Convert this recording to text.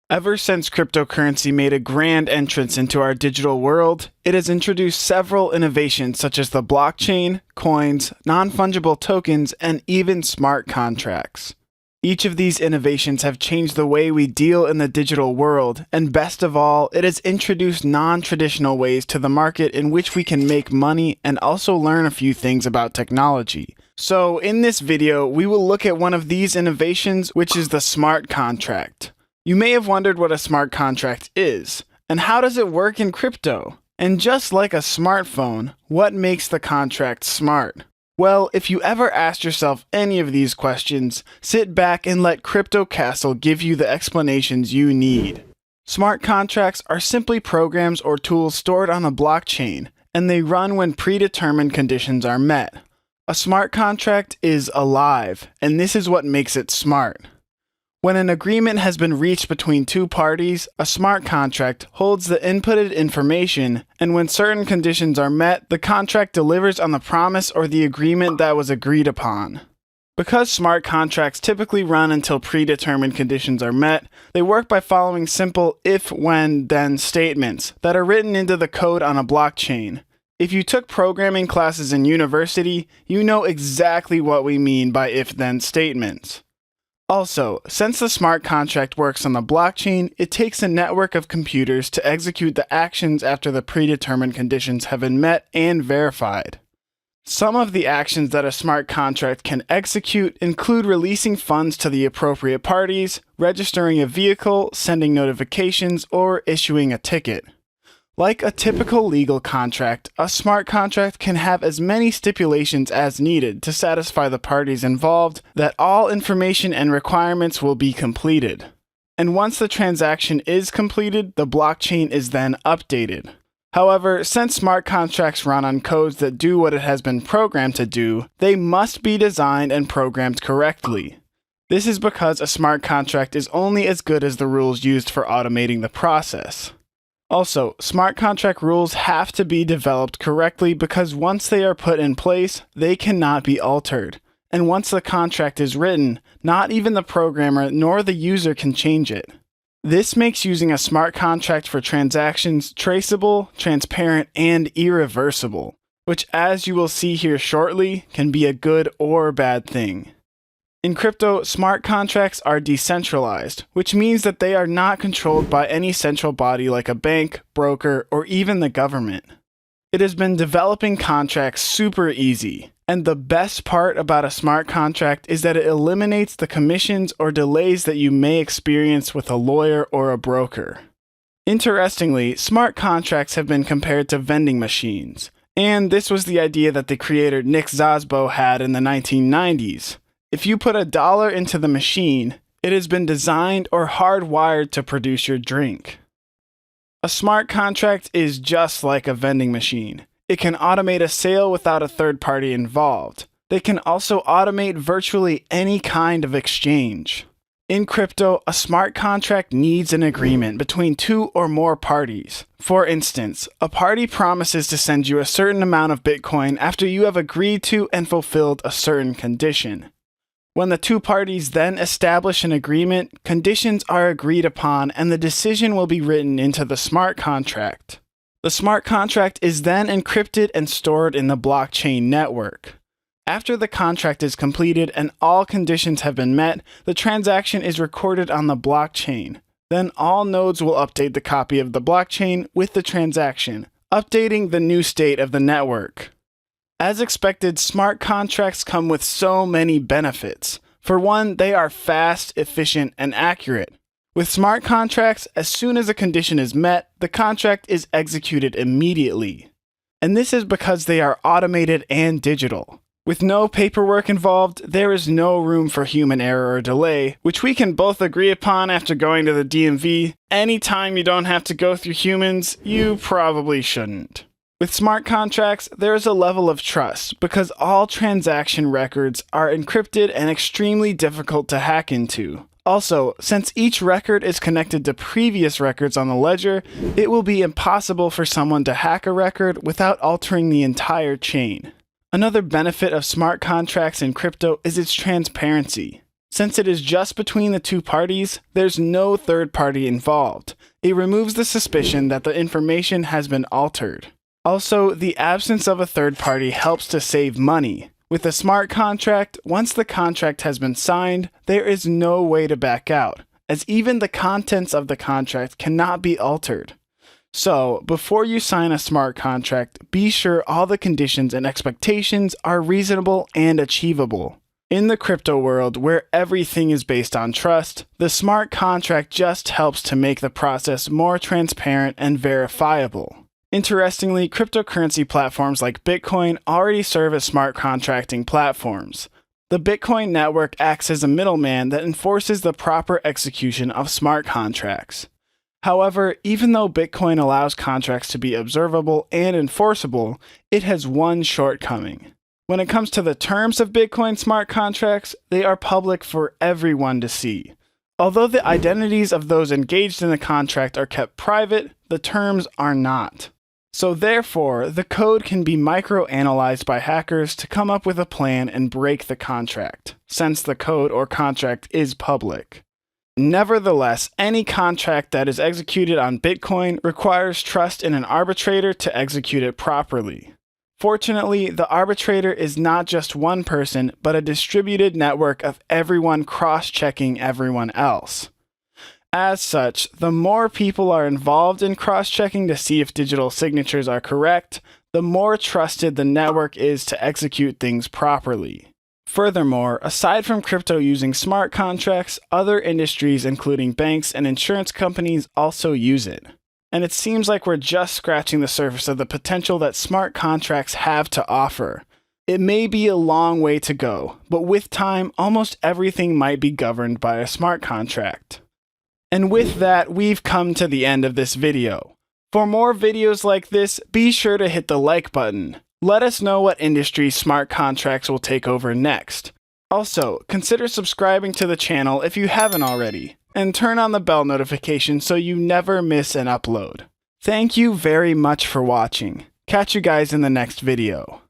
Ever since cryptocurrency made a grand entrance into our digital world, it has introduced several innovations such as the blockchain, coins, non-fungible tokens, and even smart contracts. Each of these innovations have changed the way we deal in the digital world, and best of all, it has introduced non-traditional ways to the market in which we can make money and also learn a few things about technology. So in this video, we will look at one of these innovations, which is the smart contract. You may have wondered what a smart contract is, and how does it work in crypto? And just like a smartphone, what makes the contract smart? Well, if you ever asked yourself any of these questions, sit back and let Crypto Castle give you the explanations you need. Smart contracts are simply programs or tools stored on a blockchain, and they run when predetermined conditions are met. A smart contract is alive, and this is what makes it smart. When an agreement has been reached between two parties, a smart contract holds the inputted information, and when certain conditions are met, the contract delivers on the promise or the agreement that was agreed upon. Because smart contracts typically run until predetermined conditions are met, they work by following simple if, when, then statements that are written into the code on a blockchain. If you took programming classes in university, you know exactly what we mean by if-then statements. Also, since the smart contract works on the blockchain, it takes a network of computers to execute the actions after the predetermined conditions have been met and verified. Some of the actions that a smart contract can execute include releasing funds to the appropriate parties, registering a vehicle, sending notifications, or issuing a ticket. Like a typical legal contract, a smart contract can have as many stipulations as needed to satisfy the parties involved that all information and requirements will be completed. And once the transaction is completed, the blockchain is then updated. However, since smart contracts run on codes that do what it has been programmed to do, they must be designed and programmed correctly. This is because a smart contract is only as good as the rules used for automating the process. Also, smart contract rules have to be developed correctly because once they are put in place, they cannot be altered. And once the contract is written, not even the programmer nor the user can change it. This makes using a smart contract for transactions traceable, transparent, and irreversible, which, as you will see here shortly, can be a good or bad thing. In crypto, smart contracts are decentralized, which means that they are not controlled by any central body like a bank, broker, or even the government. It has been developing contracts super easy, and the best part about a smart contract is that it eliminates the commissions or delays that you may experience with a lawyer or a broker. Interestingly, smart contracts have been compared to vending machines, and this was the idea that the creator Nick Szabo had in the 1990s. If you put $1 into the machine, it has been designed or hardwired to produce your drink. A smart contract is just like a vending machine. It can automate a sale without a third party involved. They can also automate virtually any kind of exchange. In crypto, a smart contract needs an agreement between two or more parties. For instance, a party promises to send you a certain amount of Bitcoin after you have agreed to and fulfilled a certain condition. When the two parties then establish an agreement, conditions are agreed upon and the decision will be written into the smart contract. The smart contract is then encrypted and stored in the blockchain network. After the contract is completed and all conditions have been met, the transaction is recorded on the blockchain. Then all nodes will update the copy of the blockchain with the transaction, updating the new state of the network. As expected, smart contracts come with so many benefits. For one, they are fast, efficient, and accurate. With smart contracts, as soon as a condition is met, the contract is executed immediately. And this is because they are automated and digital. With no paperwork involved, there is no room for human error or delay, which we can both agree upon after going to the DMV. Anytime you don't have to go through humans, you probably shouldn't. With smart contracts, there is a level of trust because all transaction records are encrypted and extremely difficult to hack into. Also, since each record is connected to previous records on the ledger, it will be impossible for someone to hack a record without altering the entire chain. Another benefit of smart contracts in crypto is its transparency. Since it is just between the two parties, there's no third party involved. It removes the suspicion that the information has been altered. Also, the absence of a third party helps to save money. With a smart contract, once the contract has been signed, there is no way to back out, as even the contents of the contract cannot be altered. So, before you sign a smart contract, be sure all the conditions and expectations are reasonable and achievable. In the crypto world, where everything is based on trust, the smart contract just helps to make the process more transparent and verifiable. Interestingly, cryptocurrency platforms like Bitcoin already serve as smart contracting platforms. The Bitcoin network acts as a middleman that enforces the proper execution of smart contracts. However, even though Bitcoin allows contracts to be observable and enforceable, it has one shortcoming. When it comes to the terms of Bitcoin smart contracts, they are public for everyone to see. Although the identities of those engaged in the contract are kept private, the terms are not. So therefore, the code can be micro-analyzed by hackers to come up with a plan and break the contract, since the code or contract is public. Nevertheless, any contract that is executed on Bitcoin requires trust in an arbitrator to execute it properly. Fortunately, the arbitrator is not just one person, but a distributed network of everyone cross-checking everyone else. As such, the more people are involved in cross-checking to see if digital signatures are correct, the more trusted the network is to execute things properly. Furthermore, aside from crypto using smart contracts, other industries including banks and insurance companies also use it. And it seems like we're just scratching the surface of the potential that smart contracts have to offer. It may be a long way to go, but with time, almost everything might be governed by a smart contract. And with that, we've come to the end of this video. For more videos like this, be sure to hit the like button. Let us know what industry smart contracts will take over next. Also, consider subscribing to the channel if you haven't already, and turn on the bell notification so you never miss an upload. Thank you very much for watching. Catch you guys in the next video.